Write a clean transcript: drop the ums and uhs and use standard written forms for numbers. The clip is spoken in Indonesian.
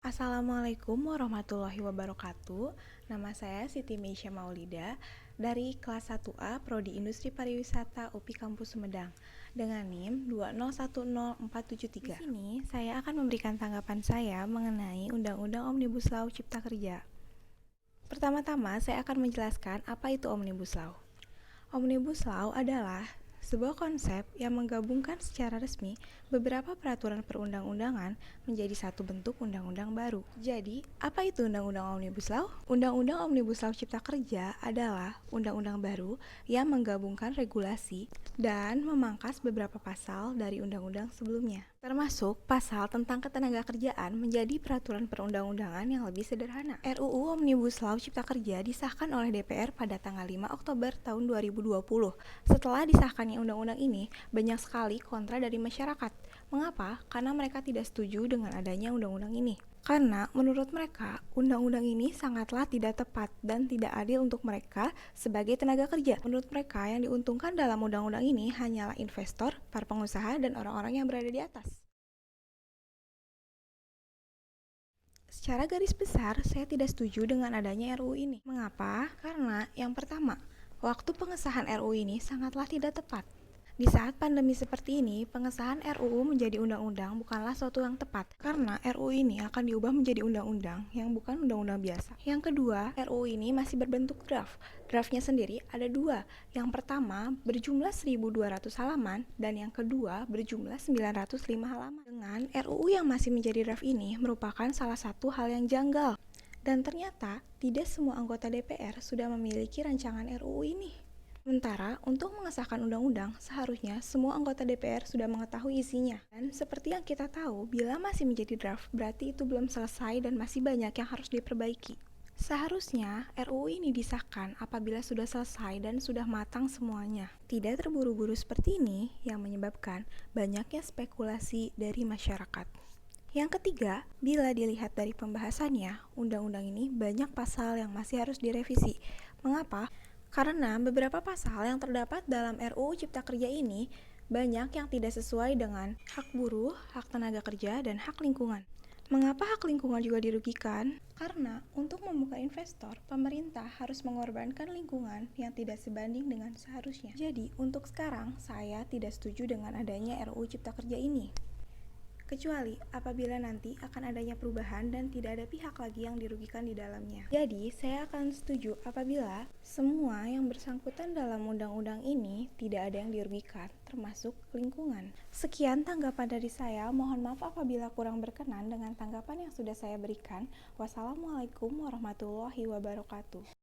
Assalamualaikum warahmatullahi wabarakatuh. Nama saya Siti Meisya Maulida dari kelas 1A Prodi Industri Pariwisata UPI Kampus Sumedang dengan NIM 2010473. Di sini saya akan memberikan tanggapan saya mengenai Undang-Undang Omnibus Law Cipta Kerja. Pertama-tama saya akan menjelaskan apa itu Omnibus Law. Omnibus Law adalah sebuah konsep yang menggabungkan secara resmi beberapa peraturan perundang-undangan menjadi satu bentuk undang-undang baru. Jadi, apa itu Undang-Undang Omnibus Law? Undang-Undang Omnibus Law Cipta Kerja adalah undang-undang baru yang menggabungkan regulasi dan memangkas beberapa pasal dari undang-undang sebelumnya, termasuk pasal tentang ketenagakerjaan menjadi peraturan perundang-undangan yang lebih sederhana. RUU Omnibus Law Cipta Kerja disahkan oleh DPR pada tanggal 5 Oktober tahun 2020. Setelah disahkannya undang-undang ini, banyak sekali kontra dari masyarakat. Mengapa? Karena mereka tidak setuju dengan adanya undang-undang ini. Karena menurut mereka, undang-undang ini sangatlah tidak tepat dan tidak adil untuk mereka sebagai tenaga kerja. Menurut mereka, yang diuntungkan dalam undang-undang ini hanyalah investor, para pengusaha, dan orang-orang yang berada di atas. Secara garis besar, saya tidak setuju dengan adanya RUU ini. Mengapa? Karena yang pertama, waktu pengesahan RUU ini sangatlah tidak tepat. Di saat pandemi seperti ini, pengesahan RUU menjadi undang-undang bukanlah suatu yang tepat, karena RUU ini akan diubah menjadi undang-undang yang bukan undang-undang biasa. Yang kedua, RUU ini masih berbentuk draft. Draftnya sendiri ada dua. Yang pertama berjumlah 1.200 halaman dan yang kedua berjumlah 905 halaman. Dengan RUU yang masih menjadi draft ini merupakan salah satu hal yang janggal. Dan ternyata tidak semua anggota DPR sudah memiliki rancangan RUU ini. Sementara, untuk mengesahkan undang-undang, seharusnya semua anggota DPR sudah mengetahui isinya. Dan seperti yang kita tahu, bila masih menjadi draft, berarti itu belum selesai dan masih banyak yang harus diperbaiki. Seharusnya, RUU ini disahkan apabila sudah selesai dan sudah matang semuanya. Tidak terburu-buru seperti ini yang menyebabkan banyaknya spekulasi dari masyarakat. Yang ketiga, bila dilihat dari pembahasannya, undang-undang ini banyak pasal yang masih harus direvisi. Mengapa? Karena beberapa pasal yang terdapat dalam RUU Cipta Kerja ini banyak yang tidak sesuai dengan hak buruh, hak tenaga kerja, dan hak lingkungan. Mengapa hak lingkungan juga dirugikan? Karena untuk membuka investor, pemerintah harus mengorbankan lingkungan yang tidak sebanding dengan seharusnya. Jadi, untuk sekarang, saya tidak setuju dengan adanya RUU Cipta Kerja ini. Kecuali apabila nanti akan adanya perubahan dan tidak ada pihak lagi yang dirugikan di dalamnya. Jadi, saya akan setuju apabila semua yang bersangkutan dalam undang-undang ini tidak ada yang dirugikan, termasuk lingkungan. Sekian tanggapan dari saya. Mohon maaf apabila kurang berkenan dengan tanggapan yang sudah saya berikan. Wassalamualaikum warahmatullahi wabarakatuh.